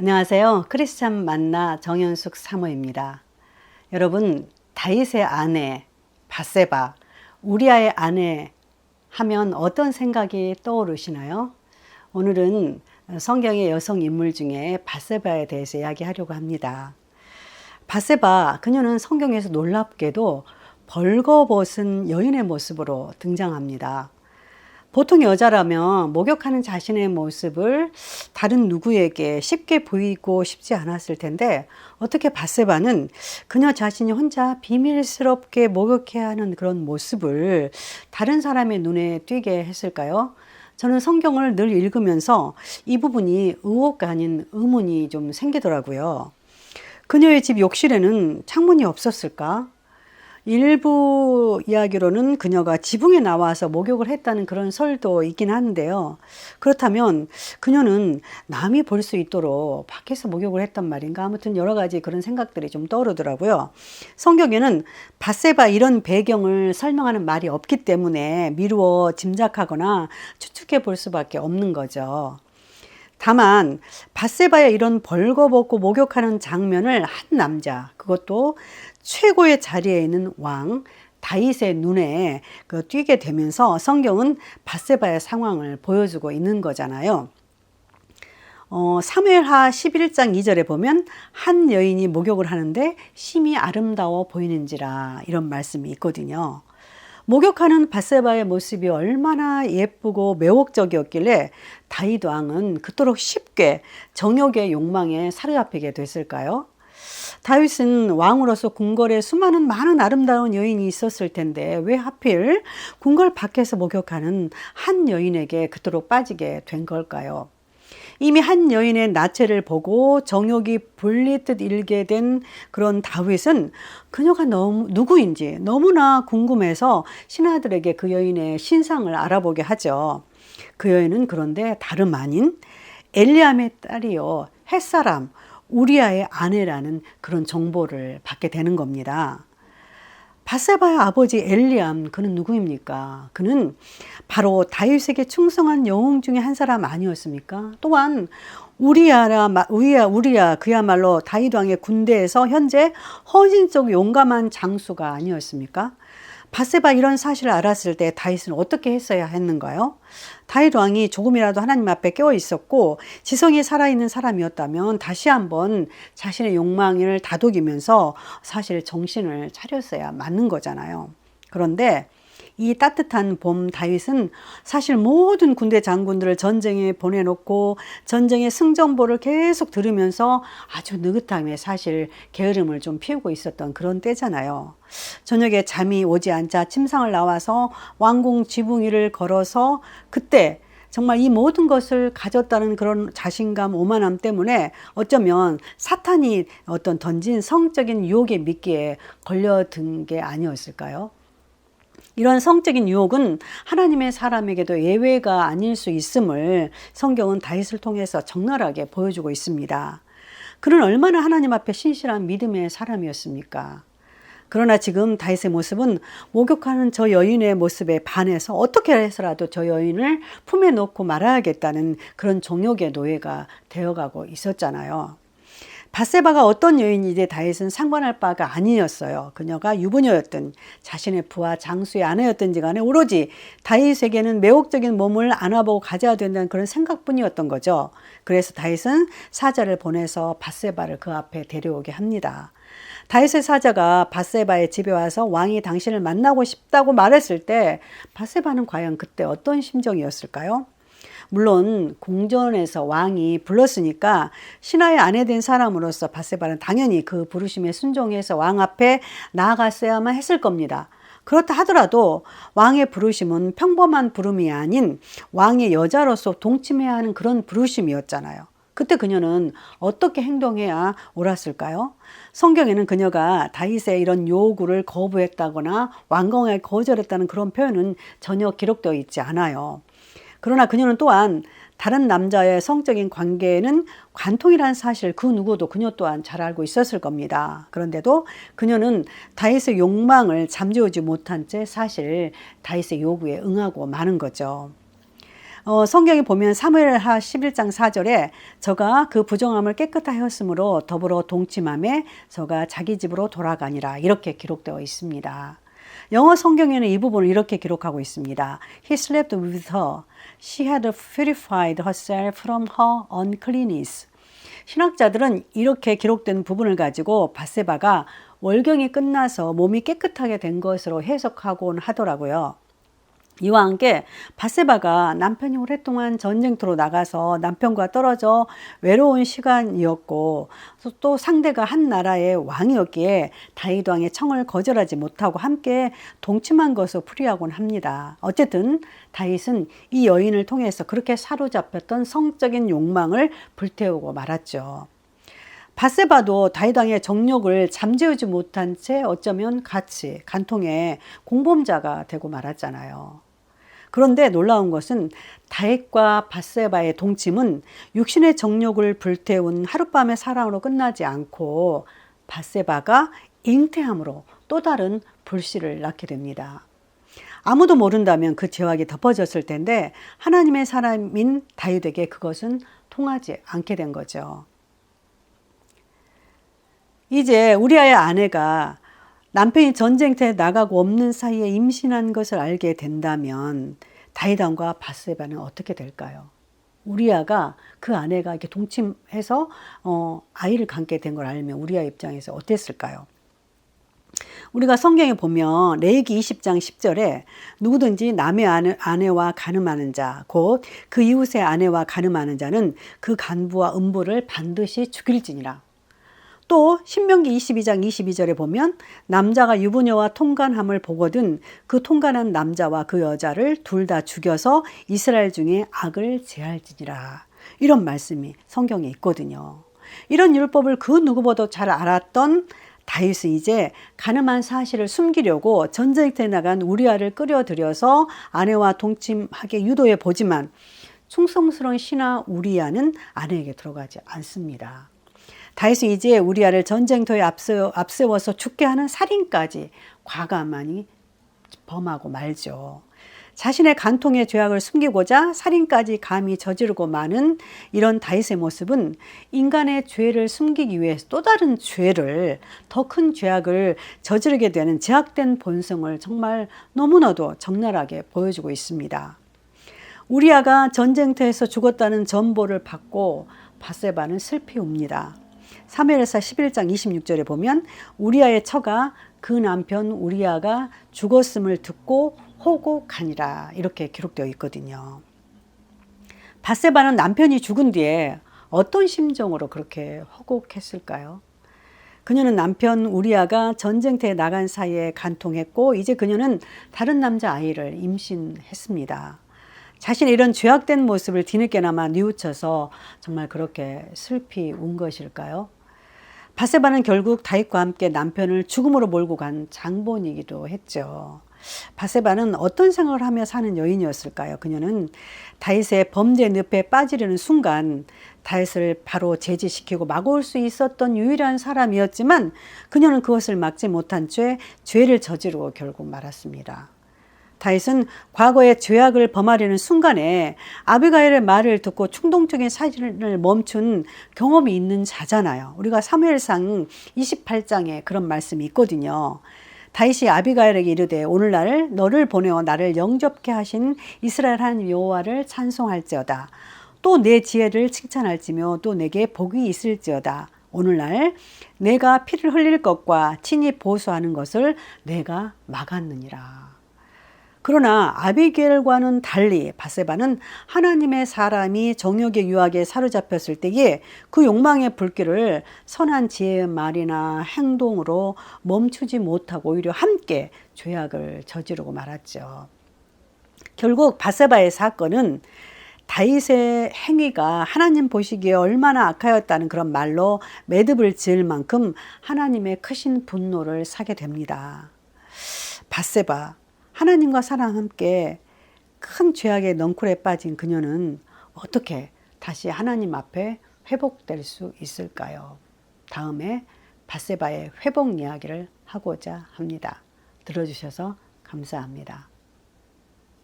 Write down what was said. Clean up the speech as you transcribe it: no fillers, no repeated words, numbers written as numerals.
안녕하세요. 크리스찬 만나 정연숙 사모입니다. 여러분, 다윗의 아내 밧세바, 우리아의 아내 하면 어떤 생각이 떠오르시나요? 오늘은 성경의 여성 인물 중에 밧세바에 대해서 이야기하려고 합니다. 밧세바, 그녀는 성경에서 놀랍게도 벌거벗은 여인의 모습으로 등장합니다. 보통 여자라면 목욕하는 자신의 모습을 다른 누구에게 쉽게 보이고 싶지 않았을 텐데, 어떻게 밧세바는 그녀 자신이 혼자 비밀스럽게 목욕해야 하는 그런 모습을 다른 사람의 눈에 띄게 했을까요? 저는 성경을 늘 읽으면서 이 부분이 의혹가 아닌 의문이 좀 생기더라고요. 그녀의 집 욕실에는 창문이 없었을까? 일부 이야기로는 그녀가 지붕에 나와서 목욕을 했다는 그런 설도 있긴 한데요. 그렇다면 그녀는 남이 볼 수 있도록 밖에서 목욕을 했단 말인가? 아무튼 여러 가지 그런 생각들이 좀 떠오르더라고요. 성경에는 밧세바 이런 배경을 설명하는 말이 없기 때문에 미루어 짐작하거나 추측해 볼 수밖에 없는 거죠. 다만 밧세바의 이런 벌거벗고 목욕하는 장면을 한 남자, 그것도 최고의 자리에 있는 왕 다윗의 눈에 띄게 되면서 성경은 밧세바의 상황을 보여주고 있는 거잖아요. 사무엘하 11장 2절에 보면 한 여인이 목욕을 하는데 심히 아름다워 보이는지라, 이런 말씀이 있거든요. 목욕하는 밧세바의 모습이 얼마나 예쁘고 매혹적이었길래 다윗 왕은 그토록 쉽게 정욕의 욕망에 사로잡히게 됐을까요? 다윗은 왕으로서 궁궐에 수많은 많은 아름다운 여인이 있었을 텐데 왜 하필 궁궐 밖에서 목욕하는 한 여인에게 그토록 빠지게 된 걸까요? 이미 한 여인의 나체를 보고 정욕이 불리듯 일게 된 그런 다윗은 그녀가 누구인지 너무나 궁금해서 신하들에게 그 여인의 신상을 알아보게 하죠. 그 여인은 그런데 다름 아닌 엘리암의 딸이요, 햇사람 우리아의 아내라는 그런 정보를 받게 되는 겁니다. 밧세바의 아버지 엘리암, 그는 누구입니까? 그는 바로 다윗에게 충성한 영웅 중에 한 사람 아니었습니까? 또한 우리야 그야말로 다윗 왕의 군대에서 현재 헌신적 용감한 장수가 아니었습니까? 밧세바 이런 사실을 알았을 때 다윗은 어떻게 했어야 했는가요? 다윗 왕이 조금이라도 하나님 앞에 깨어 있었고 지성이 살아있는 사람이었다면 다시 한번 자신의 욕망을 다독이면서 사실 정신을 차렸어야 맞는 거잖아요. 그런데 이 따뜻한 봄 다윗은 사실 모든 군대 장군들을 전쟁에 보내놓고 전쟁의 승전보를 계속 들으면서 아주 느긋함에 사실 게으름을 좀 피우고 있었던 그런 때잖아요. 저녁에 잠이 오지 않자 침상을 나와서 왕궁 지붕 위를 걸어서 그때 정말 이 모든 것을 가졌다는 그런 자신감, 오만함 때문에 어쩌면 사탄이 어떤 던진 성적인 유혹에 미끼에 걸려든 게 아니었을까요? 이런 성적인 유혹은 하나님의 사람에게도 예외가 아닐 수 있음을 성경은 다윗을 통해서 적나라하게 보여주고 있습니다. 그는 얼마나 하나님 앞에 신실한 믿음의 사람이었습니까? 그러나 지금 다윗의 모습은 목욕하는 저 여인의 모습에 반해서 어떻게 해서라도 저 여인을 품에 놓고 말아야겠다는 그런 정욕의 노예가 되어가고 있었잖아요. 밧세바가 어떤 여인이든 다윗은 상관할 바가 아니었어요. 그녀가 유부녀였든 자신의 부하 장수의 아내였든지 간에 오로지 다윗에게는 매혹적인 몸을 안아보고 가져야 된다는 그런 생각뿐이었던 거죠. 그래서 다윗은 사자를 보내서 밧세바를 그 앞에 데려오게 합니다. 다윗의 사자가 밧세바의 집에 와서 왕이 당신을 만나고 싶다고 말했을 때 밧세바는 과연 그때 어떤 심정이었을까요? 물론 궁전에서 왕이 불렀으니까 신하의 아내 된 사람으로서 밧세바는 당연히 그 부르심에 순종해서 왕 앞에 나아갔어야만 했을 겁니다. 그렇다 하더라도 왕의 부르심은 평범한 부름이 아닌 왕의 여자로서 동침해야 하는 그런 부르심이었잖아요. 그때 그녀는 어떻게 행동해야 옳았을까요? 성경에는 그녀가 다윗의 이런 요구를 거부했다거나 완강하게 거절했다는 그런 표현은 전혀 기록되어 있지 않아요. 그러나 그녀는 또한 다른 남자의 성적인 관계에는 관통이라는 사실 그 누구도 그녀 또한 잘 알고 있었을 겁니다. 그런데도 그녀는 다윗의 욕망을 잠재우지 못한 채 사실 다윗의 요구에 응하고 마는 거죠. 성경에 보면 사무엘하 11장 4절에 저가 그 부정함을 깨끗하였으므로 더불어 동침함에 저가 자기 집으로 돌아가니라 이렇게 기록되어 있습니다. 영어 성경에는 이 부분을 이렇게 기록하고 있습니다. He slept with her. She had purified herself from her uncleanness. 신학자들은 이렇게 기록된 부분을 가지고 밧세바가 월경이 끝나서 몸이 깨끗하게 된 것으로 해석하곤 하더라고요. 이와 함께 밧세바가 남편이 오랫동안 전쟁터로 나가서 남편과 떨어져 외로운 시간이었고 또 상대가 한 나라의 왕이었기에 다윗 왕의 청을 거절하지 못하고 함께 동침한 것으로 풀이하곤 합니다. 어쨌든 다윗은 이 여인을 통해서 그렇게 사로잡혔던 성적인 욕망을 불태우고 말았죠. 밧세바도 다윗 왕의 정욕을 잠재우지 못한 채 어쩌면 같이 간통의 공범자가 되고 말았잖아요. 그런데 놀라운 것은 다윗과 밧세바의 동침은 육신의 정욕을 불태운 하룻밤의 사랑으로 끝나지 않고 밧세바가 잉태함으로 또 다른 불씨를 낳게 됩니다. 아무도 모른다면 그 죄악이 덮어졌을 텐데 하나님의 사람인 다윗에게 그것은 통하지 않게 된 거죠. 이제 우리아의 아내가 남편이 전쟁터에 나가고 없는 사이에 임신한 것을 알게 된다면 다윗 왕과 밧세바는 어떻게 될까요? 우리아가 그 아내가 이렇게 동침해서 아이를 갖게 된 걸 알면 우리아 입장에서 어땠을까요? 우리가 성경에 보면 레위기 20장 10절에 누구든지 남의 아내와 간음하는 자, 곧 그 이웃의 아내와 간음하는 자는 그 간부와 음부를 반드시 죽일지니라. 또 신명기 22장 22절에 보면 남자가 유부녀와 통간함을 보거든 그 통간한 남자와 그 여자를 둘 다 죽여서 이스라엘 중에 악을 제할지니라. 이런 말씀이 성경에 있거든요. 이런 율법을 그 누구보다 잘 알았던 다윗이 이제 간음한 사실을 숨기려고 전쟁터에 나간 우리아를 끌어들여서 아내와 동침하게 유도해 보지만 충성스러운 신하 우리아는 아내에게 들어가지 않습니다. 다윗은 이제 우리아를 전쟁터에 앞세워서 죽게 하는 살인까지 과감하니 범하고 말죠. 자신의 간통의 죄악을 숨기고자 살인까지 감히 저지르고 마는 이런 다윗의 모습은 인간의 죄를 숨기기 위해서 또 다른 죄를, 더 큰 죄악을 저지르게 되는 제약된 본성을 정말 너무나도 적나라하게 보여주고 있습니다. 우리아가 전쟁터에서 죽었다는 전보를 받고 밧세바는 슬피 웁니다. 사무엘하 11장 26절에 보면 우리아의 처가 그 남편 우리아가 죽었음을 듣고 호곡하니라 이렇게 기록되어 있거든요. 밧세바는 남편이 죽은 뒤에 어떤 심정으로 그렇게 호곡했을까요? 그녀는 남편 우리아가 전쟁터에 나간 사이에 간통했고 이제 그녀는 다른 남자 아이를 임신했습니다. 자신의 이런 죄악된 모습을 뒤늦게나마 뉘우쳐서 정말 그렇게 슬피 운 것일까요? 밧세바는 결국 다윗과 함께 남편을 죽음으로 몰고 간 장본이기도 했죠. 밧세바는 어떤 생각을 하며 사는 여인이었을까요? 그녀는 다윗의 범죄 늪에 빠지려는 순간 다윗을 바로 제지시키고 막을 수 있었던 유일한 사람이었지만 그녀는 그것을 막지 못한 채 죄를 저지르고 결국 말았습니다. 다윗은 과거에 죄악을 범하려는 순간에 아비가일의 말을 듣고 충동적인 사진을 멈춘 경험이 있는 자잖아요. 우리가 사무엘상 28장에 그런 말씀이 있거든요. 다윗이 아비가일에게 이르되 오늘날 너를 보내어 나를 영접케 하신 이스라엘 하나님 여호와를 찬송할지어다. 또 내 지혜를 칭찬할지며 또 내게 복이 있을지어다. 오늘날 내가 피를 흘릴 것과 친히 보수하는 것을 내가 막았느니라. 그러나 아비게일과는 달리 밧세바는 하나님의 사람이 정욕의 유혹에 사로잡혔을 때에 그 욕망의 불길을 선한 지혜의 말이나 행동으로 멈추지 못하고 오히려 함께 죄악을 저지르고 말았죠. 결국 밧세바의 사건은 다윗의 행위가 하나님 보시기에 얼마나 악하였다는 그런 말로 매듭을 지을 만큼 하나님의 크신 분노를 사게 됩니다. 밧세바, 하나님과 사랑 함께 큰 죄악의 넝쿨에 빠진 그녀는 어떻게 다시 하나님 앞에 회복될 수 있을까요? 다음에 밧세바의 회복 이야기를 하고자 합니다. 들어주셔서 감사합니다.